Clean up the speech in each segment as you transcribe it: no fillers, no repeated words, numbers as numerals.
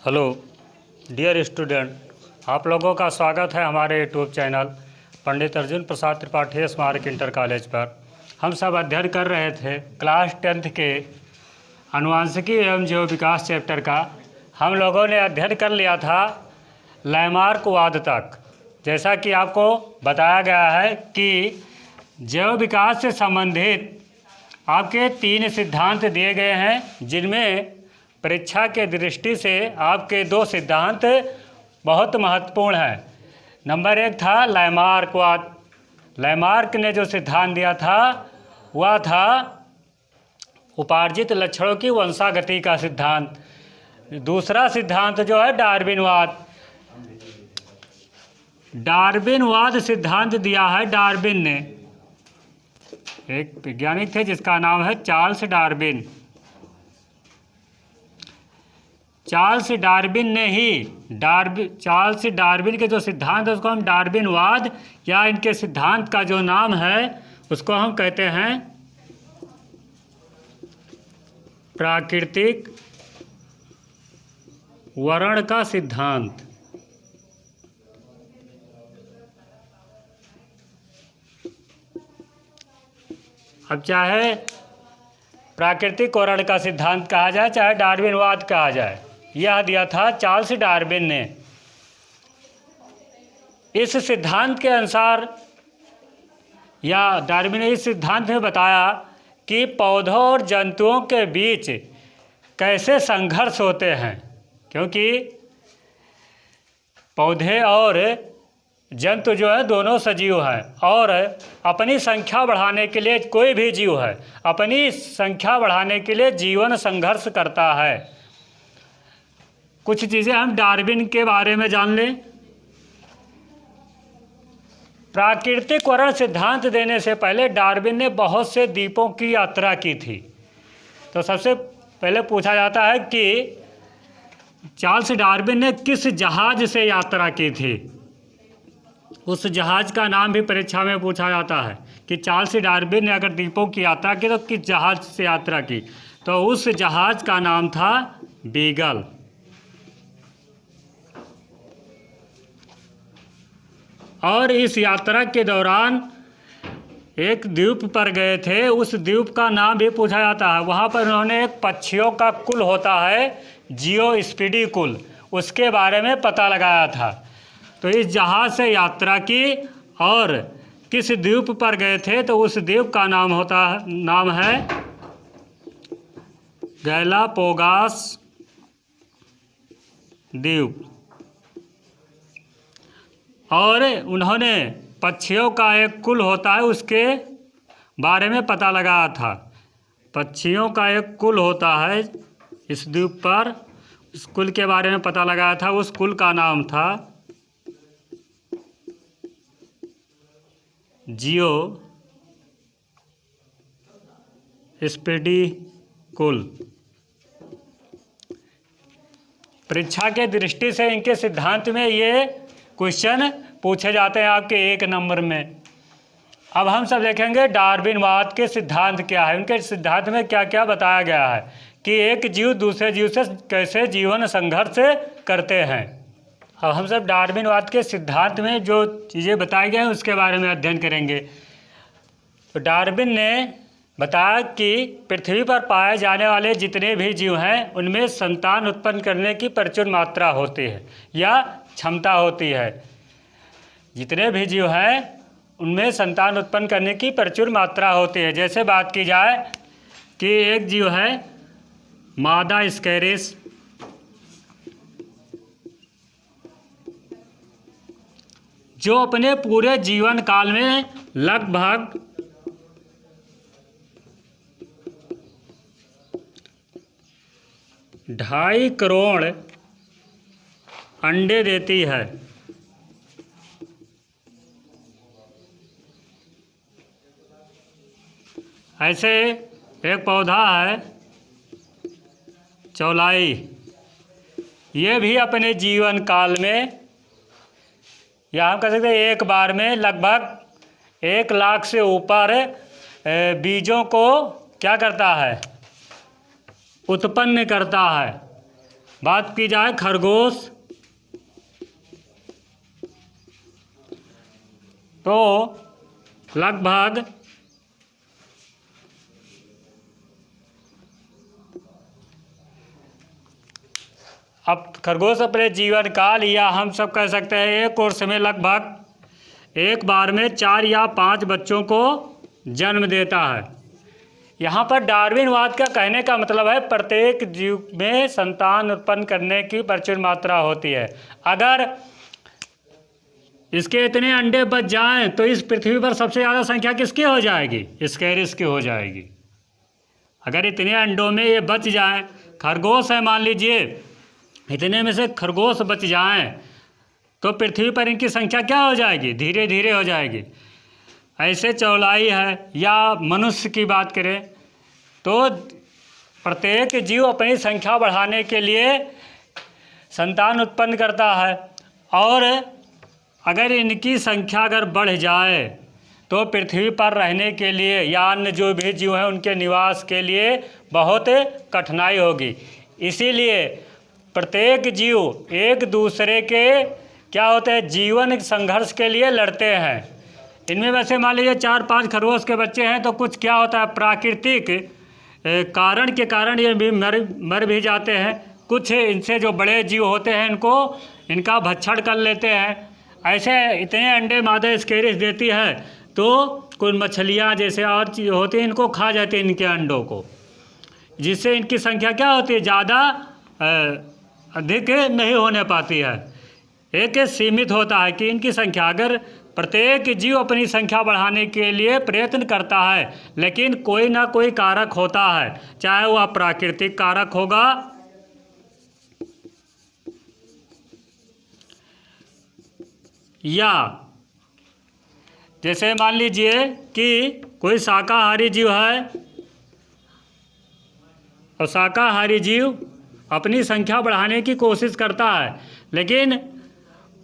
Hello dear student, आप लोगों का स्वागत है हमारे यूट्यूब चैनल पंडित अर्जुन प्रसाद त्रिपाठी स्मारक इंटर कॉलेज पर। हम सब अध्ययन कर रहे थे क्लास 10th के आनुवांशिकी एवं जैव विकास चैप्टर का। हम लोगों ने अध्ययन कर लिया था लैमार्क वाद तक। जैसा कि आपको बताया गया है कि जैव विकास से संबंधित आपके 3 सिद्धांत दिए गए हैं, जिनमें परीक्षा के दृष्टि से आपके 2 सिद्धांत बहुत महत्वपूर्ण हैं। नंबर 1 था लैमार्कवाद। लैमार्क ने जो सिद्धांत दिया था वह था उपार्जित लक्षणों की वंशागति का सिद्धांत। दूसरा सिद्धांत जो है डार्विनवाद। डार्विनवाद सिद्धांत दिया है डार्विन ने। एक वैज्ञानिक थे जिसका नाम है चार्ल्स डार्विन। चार्ल्स डार्विन ने ही चार्ल्स डार्विन के जो सिद्धांत है उसको हम डार्विनवाद या इनके सिद्धांत का जो नाम है उसको हम कहते हैं प्राकृतिक वर्ण का सिद्धांत। अब चाहे प्राकृतिक वर्ण का सिद्धांत कहा जाए चाहे डार्विनवाद कहा जाए, यह दिया था चार्ल्स डार्विन ने। इस सिद्धांत के अनुसार या डार्विन ने इस सिद्धांत में बताया कि पौधों और जंतुओं के बीच कैसे संघर्ष होते हैं, क्योंकि पौधे और जंतु जो है दोनों सजीव हैं और अपनी संख्या बढ़ाने के लिए कोई भी जीव है अपनी संख्या बढ़ाने के लिए जीवन संघर्ष करता है। कुछ चीज़ें हम डार्विन के बारे में जान लें। प्राकृतिक वर्ण सिद्धांत देने से पहले डार्विन ने बहुत से द्वीपों की यात्रा की थी। तो सबसे पहले पूछा जाता है कि चार्ल्स डार्विन ने किस जहाज से यात्रा की थी। उस जहाज का नाम भी परीक्षा में पूछा जाता है कि चार्ल्स डार्विन ने अगर द्वीपों की यात्रा की तो किस जहाज से यात्रा की। तो उस जहाज का नाम था बीगल। और इस यात्रा के दौरान एक द्वीप पर गए थे, उस द्वीप का नाम भी पूछा जाता है। वहाँ पर उन्होंने एक पक्षियों का कुल होता है जियोस्पिडी कुल, उसके बारे में पता लगाया था। तो इस जहाज से यात्रा की और किस द्वीप पर गए थे तो उस द्वीप का नाम है गैलापागोस द्वीप। और उन्होंने पक्षियों का एक कुल होता है उसके बारे में पता लगाया था। पक्षियों का एक कुल होता है इस द्वीप पर, उस कुल के बारे में पता लगाया था। उस कुल का नाम था जियोस्पिडी कुल। परीक्षा के दृष्टि से इनके सिद्धांत में ये क्वेश्चन पूछे जाते हैं आपके 1 नंबर में। अब हम सब देखेंगे डार्विनवाद के सिद्धांत क्या है, उनके सिद्धांत में क्या क्या बताया गया है कि एक जीव दूसरे जीव से कैसे जीवन संघर्ष करते हैं। अब हम सब डार्विनवाद के सिद्धांत में जो चीज़ें बताई गई हैं उसके बारे में अध्ययन करेंगे। तो डार्विन ने बताया कि पृथ्वी पर पाए जाने वाले जितने भी जीव हैं उनमें संतान उत्पन्न करने की प्रचुर मात्रा होती है या क्षमता होती है। जितने भी जीव हैं उनमें संतान उत्पन्न करने की प्रचुर मात्रा होती है। जैसे बात की जाए कि एक जीव है मादा स्कैरिस, जो अपने पूरे जीवन काल में लगभग 2.5 करोड़ अंडे देती है। ऐसे एक पौधा है चौलाई, ये भी अपने जीवन काल में या हम कह सकते हैं एक बार में लगभग 1 लाख से ऊपर बीजों को क्या करता है उत्पन्न करता है। बात की जाए खरगोश, तो लगभग अब खरगोश अपने जीवन काल या हम सब कह सकते हैं एक कोर्स में लगभग एक बार में 4 या 5 बच्चों को जन्म देता है। यहाँ पर डार्विनवाद का कहने का मतलब है प्रत्येक जीव में संतान उत्पन्न करने की प्रचुर मात्रा होती है। अगर इसके इतने अंडे बच जाएं तो इस पृथ्वी पर सबसे ज़्यादा संख्या किसकी हो जाएगी? स्कैरिस की हो जाएगी। अगर इतने अंडों में ये बच जाएं, खरगोश है मान लीजिए, इतने में से खरगोश बच जाएं तो पृथ्वी पर इनकी संख्या क्या हो जाएगी? धीरे धीरे हो जाएगी। ऐसे चौलाई है। या मनुष्य की बात करें तो प्रत्येक जीव अपनी संख्या बढ़ाने के लिए संतान उत्पन्न करता है, और अगर इनकी संख्या अगर बढ़ जाए तो पृथ्वी पर रहने के लिए या अन्य जो भी जीव हैं उनके निवास के लिए बहुत कठिनाई होगी। इसीलिए प्रत्येक जीव एक दूसरे के क्या होते हैं, जीवन संघर्ष के लिए लड़ते हैं। इनमें वैसे मान लीजिए 4-5 खरगोश के बच्चे हैं तो कुछ क्या होता है, प्राकृतिक कारण के कारण ये भी मर भी जाते हैं। कुछ इनसे जो बड़े जीव होते हैं इनका भक्षण कर लेते हैं। ऐसे इतने अंडे मादा स्कैरिस देती है तो कुछ मछलियाँ जैसे और चीज़ होती हैं इनको खा जाती हैं इनके अंडों को, जिससे इनकी संख्या क्या होती है, ज़्यादा अधिक नहीं होने पाती है। एक सीमित होता है कि इनकी संख्या, अगर प्रत्येक जीव अपनी संख्या बढ़ाने के लिए प्रयत्न करता है लेकिन कोई ना कोई कारक होता है, चाहे वह प्राकृतिक कारक होगा या जैसे मान लीजिए कि कोई शाकाहारी जीव है और शाकाहारी जीव अपनी संख्या बढ़ाने की कोशिश करता है, लेकिन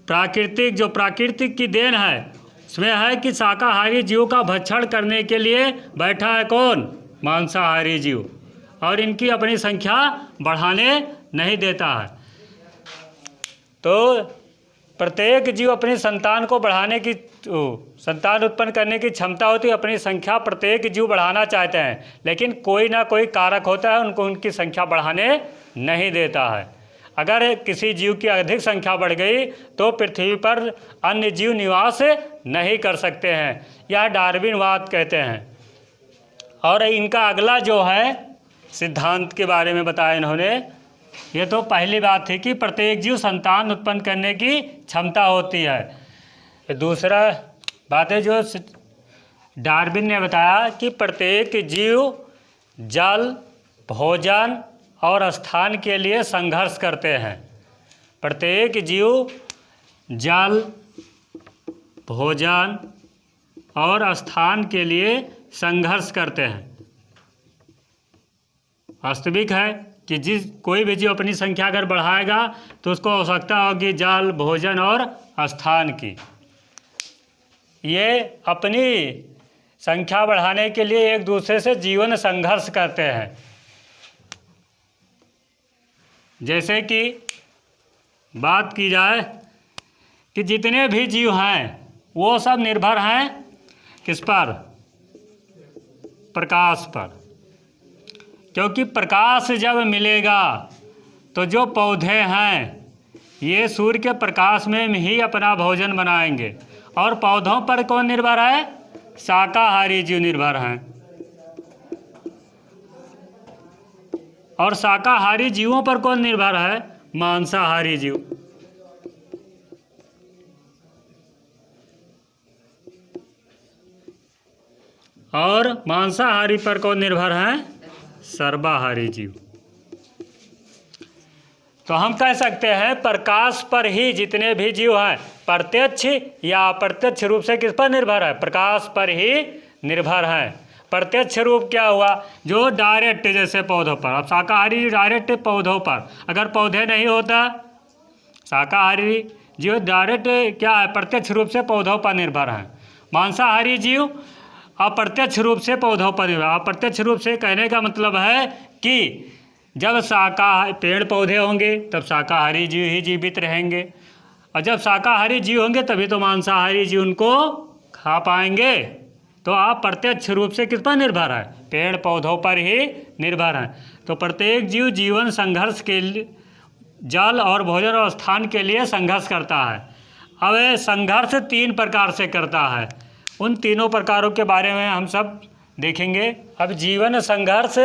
प्राकृतिक की देन है उसमें है कि शाकाहारी जीव का भक्षण करने के लिए बैठा है कौन, मांसाहारी जीव, और इनकी अपनी संख्या बढ़ाने नहीं देता है। तो प्रत्येक जीव अपनी संतान को बढ़ाने की, संतान उत्पन्न करने की क्षमता होती है, अपनी संख्या प्रत्येक जीव बढ़ाना चाहते हैं, लेकिन कोई ना कोई कारक होता है उनकी संख्या बढ़ाने नहीं देता है। अगर किसी जीव की अधिक संख्या बढ़ गई तो पृथ्वी पर अन्य जीव निवास नहीं कर सकते हैं। यह डार्विनवाद कहते हैं। और इनका अगला जो है सिद्धांत के बारे में बताया इन्होंने, ये तो पहली बात थी कि प्रत्येक जीव संतान उत्पन्न करने की क्षमता होती है। दूसरा बात है जो डार्विन ने बताया कि प्रत्येक जीव जल, भोजन और स्थान के लिए संघर्ष करते हैं। प्रत्येक जीव जल, भोजन और स्थान के लिए संघर्ष करते हैं। वास्तविक है कि कोई भी जीव अपनी संख्या अगर बढ़ाएगा तो उसको आवश्यकता होगी जल, भोजन और स्थान की। ये अपनी संख्या बढ़ाने के लिए एक दूसरे से जीवन संघर्ष करते हैं। जैसे कि बात की जाए कि जितने भी जीव हैं वो सब निर्भर हैं किस पर, प्रकाश पर। क्योंकि प्रकाश जब मिलेगा तो जो पौधे हैं ये सूर्य के प्रकाश में ही अपना भोजन बनाएंगे। और पौधों पर कौन निर्भर है, शाकाहारी जीव निर्भर हैं। और शाकाहारी जीवों पर कौन निर्भर है, मांसाहारी जीव। और मांसाहारी पर कौन निर्भर है, सर्वाहारी जीव। तो हम कह सकते हैं प्रकाश पर ही जितने भी जीव हैं प्रत्यक्ष या अप्रत्यक्ष रूप से किस पर निर्भर है, प्रकाश पर ही निर्भर हैं। प्रत्यक्ष रूप क्या हुआ, जो डायरेक्ट जैसे पौधों पर, अब शाकाहारी डायरेक्ट पौधों पर, अगर पौधे नहीं होता शाकाहारी जीव डायरेक्ट क्या है, प्रत्यक्ष रूप से पौधों पर निर्भर हैं। मांसाहारी जीव अप्रत्यक्ष रूप से पौधों पर निर्भर। अप्रत्यक्ष रूप से कहने का मतलब है कि जब शाकाहारी पेड़ पौधे होंगे तब शाकाहारी जीव ही जीवित रहेंगे, और जब शाकाहारी जीव होंगे तभी तो मांसाहारी जीव उनको खा पाएंगे। तो आप प्रत्यक्ष रूप से किस पर निर्भर है? पेड़ पौधों पर ही निर्भर हैं। तो प्रत्येक जीव जीवन संघर्ष के लिए जल और भोजन और स्थान के लिए संघर्ष करता है। अब ये संघर्ष 3 प्रकार से करता है, उन तीनों प्रकारों के बारे में हम सब देखेंगे। अब जीवन संघर्ष,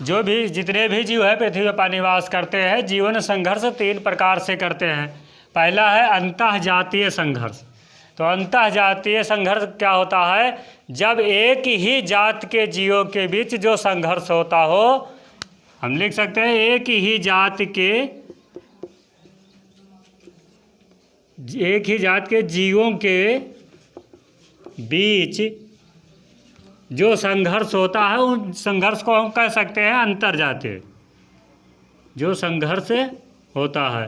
जो भी जितने भी जीव है पृथ्वी पर निवास करते हैं, जीवन संघर्ष 3 प्रकार से करते हैं। पहला है अंतःजातीय संघर्ष। तो अंतःजातीय संघर्ष क्या होता है? जब एक ही जात के जीवों के बीच जो संघर्ष होता हो, हम लिख सकते हैं एक ही जात के जीवों के बीच जो संघर्ष होता है, उन संघर्ष को हम कह सकते हैं अंतर्जातीय। जो संघर्ष होता है,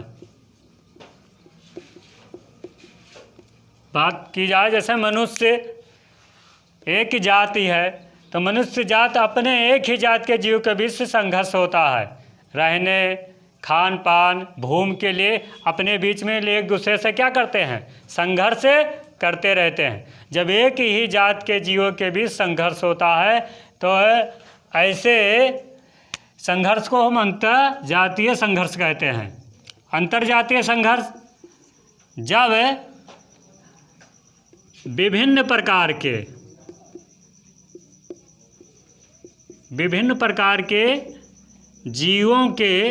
बात की जाए जैसे मनुष्य एक ही जाति है, तो मनुष्य जात अपने एक ही जात के जीव के बीच संघर्ष होता है। रहने, खान पान, भूमि के लिए अपने बीच में एक दूसरे से क्या करते हैं? संघर्ष करते रहते हैं। जब एक ही जात के जीवों के बीच संघर्ष होता है तो ऐसे संघर्ष को हम अंतर्जातीय संघर्ष कहते हैं। अंतर्जातीय संघर्ष जब विभिन्न प्रकार के जीवों के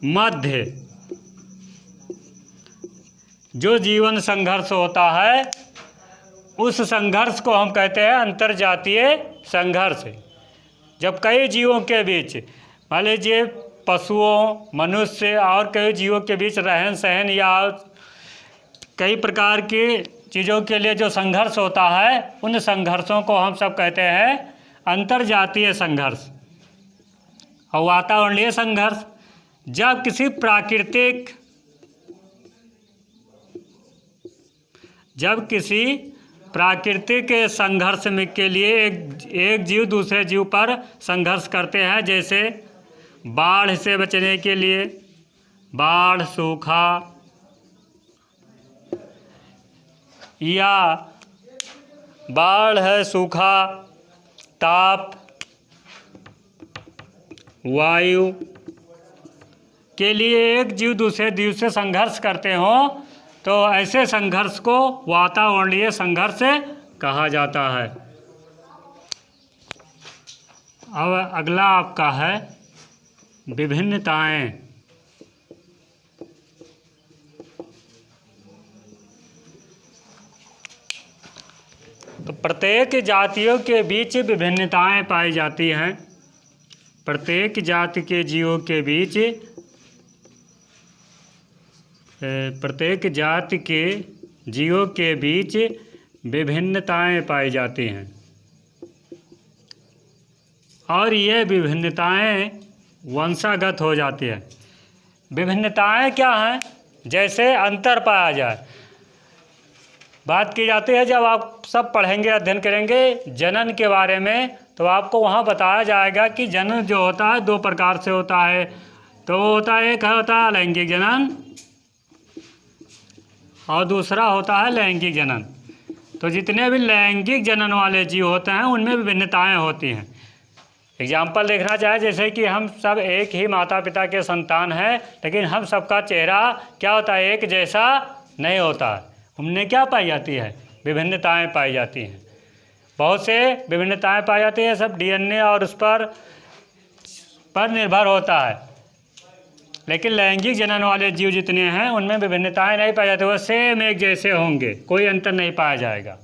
मध्य जो जीवन संघर्ष होता है, उस संघर्ष को हम कहते हैं अंतर्जातीय संघर्ष। जब कई जीवों के बीच, मान लीजिए पशुओं, मनुष्य और कई जीवों के बीच रहन सहन या कई प्रकार की चीज़ों के लिए जो संघर्ष होता है, उन संघर्षों को हम सब कहते हैं अंतर्जातीय संघर्ष। और वातावरणीय संघर्ष, जब किसी प्राकृतिक संघर्ष में के लिए एक जीव दूसरे जीव पर संघर्ष करते हैं, जैसे बाढ़ से बचने के लिए, बाढ़, सूखा या बाढ़ है, सूखा, ताप, वायु के लिए एक जीव दूसरे जीव से संघर्ष करते हों, तो ऐसे संघर्ष को वातावरणीय संघर्ष कहा जाता है। अब अगला आपका है विभिन्नताएं। तो प्रत्येक जातियों के बीच विभिन्नताएं पाई जाती हैं। प्रत्येक जाति के जीवों के बीच विभिन्नताएं पाई जाती हैं, और ये विभिन्नताएं वंशागत हो जाती है। विभिन्नताएं क्या हैं? जैसे अंतर पाया जाए, बात की जाती है। जब आप सब पढ़ेंगे, अध्ययन करेंगे जनन के बारे में, तो आपको वहाँ बताया जाएगा कि जनन जो होता है 2 प्रकार से होता है। तो होता है, एक होता है लैंगिक जनन और दूसरा होता है लैंगिक जनन। तो जितने भी लैंगिक जनन वाले जीव होते हैं, उनमें विभिन्नताएं होती हैं। एग्जाम्पल देखना चाहे, जैसे कि हम सब एक ही माता पिता के संतान हैं, लेकिन हम सबका चेहरा क्या होता है? एक जैसा नहीं होता है। उनमें क्या पाई जाती है? विभिन्नताएं पाई जाती हैं। बहुत से विभिन्नताएं पाई जाती हैं, सब DNA और उस पर निर्भर होता है। लेकिन लैंगिक जनन वाले जीव जितने हैं, उनमें विभिन्नताएं नहीं पाई जाती, वो सेम एक जैसे होंगे, कोई अंतर नहीं पाया जाएगा।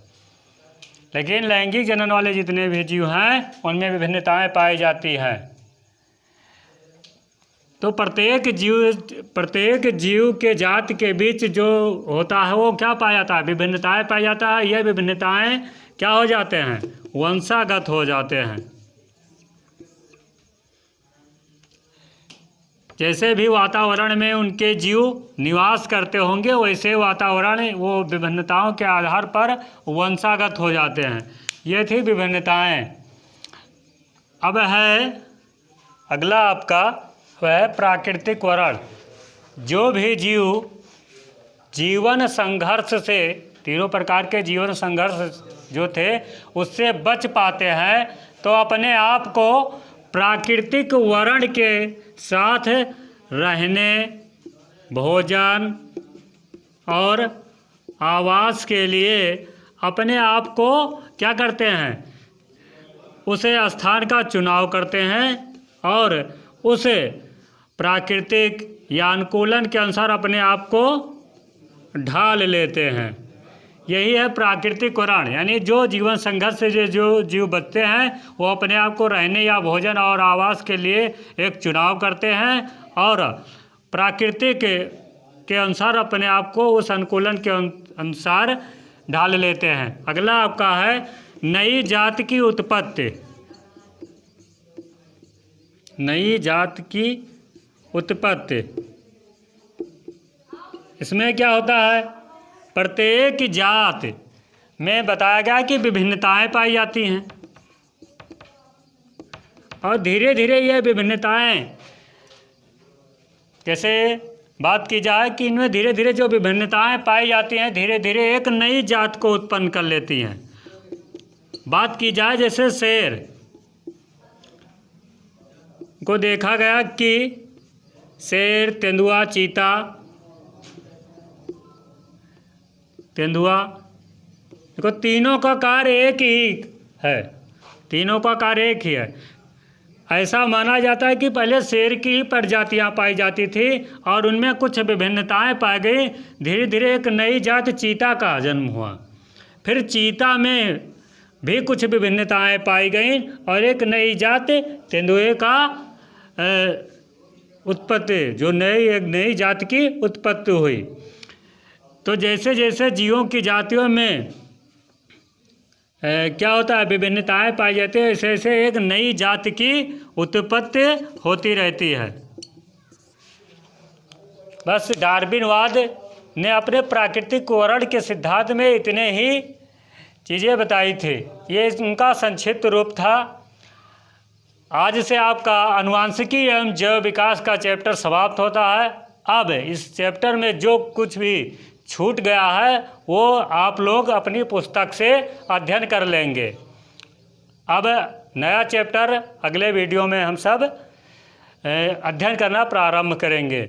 लेकिन लैंगिक जनन वाले जितने भी जीव हैं, उनमें विभिन्नताएं पाई जाती हैं। तो प्रत्येक जीव के जात के बीच जो होता है, वो क्या पाया जाता है? विभिन्नताएं पाई जाता है। यह विभिन्नताएं क्या हो जाते हैं? वंशागत हो जाते हैं। जैसे भी वातावरण में उनके जीव निवास करते होंगे, वैसे वातावरण वो विभिन्नताओं के आधार पर वंशागत हो जाते हैं। ये थी विभिन्नताएं। अब है अगला आपका वह प्राकृतिक वर्ण। जो भी जीव जीवन संघर्ष से, तीनों प्रकार के जीवन संघर्ष जो थे उससे बच पाते हैं तो अपने आप को प्राकृतिक वर्ण के साथ रहने, भोजन और आवास के लिए अपने आप को क्या करते हैं, उसे स्थान का चुनाव करते हैं और उसे प्राकृतिक या अनुकूलन के अनुसार अपने आप को ढाल लेते हैं। यही है प्राकृतिक वर्ण। यानी जो जीवन संघर्ष से जो जीव बचते हैं वो अपने आप को रहने या भोजन और आवास के लिए एक चुनाव करते हैं और प्राकृतिक के अनुसार अपने आप को उस अनुकूलन के अनुसार ढाल लेते हैं। अगला आपका है नई जात की उत्पत्ति। नई जात की उत्पत्ति, इसमें क्या होता है, प्रत्येक जात में बताया गया कि विभिन्नताएं पाई जाती हैं और धीरे धीरे ये विभिन्नताएं, जैसे बात की जाए कि इनमें धीरे धीरे जो विभिन्नताएं पाई जाती हैं धीरे धीरे एक नई जात को उत्पन्न कर लेती हैं। बात की जाए जैसे शेर को देखा गया कि शेर, तेंदुआ, चीता, देखो तीनों का कार्य एक ही है, तीनों का कार्य एक ही है। ऐसा माना जाता है कि पहले शेर की ही प्रजातियां पाई जाती थी और उनमें कुछ विभिन्नताएं पाई गई। धीरे धीरे एक नई जात चीता का जन्म हुआ, फिर चीता में भी कुछ विभिन्नताएं पाई गई और एक नई जात तेंदुए का उत्पत्ति, जो एक नई जात की उत्पत्ति हुई। तो जैसे जैसे जीवों की जातियों में क्या होता है, विभिन्नताएं पाई जाती है, ऐसे ऐसे एक नई जाति की उत्पत्ति होती रहती है। बस डार्विनवाद ने अपने प्राकृतिक वर्ण के सिद्धांत में इतने ही चीज़ें बताई थी। ये उनका संक्षिप्त रूप था। आज से आपका आनुवांशिकी एवं जैव विकास का चैप्टर समाप्त होता है। अब इस चैप्टर में जो कुछ भी छूट गया है वो आप लोग अपनी पुस्तक से अध्ययन कर लेंगे। अब नया चैप्टर अगले वीडियो में हम सब अध्ययन करना प्रारंभ करेंगे।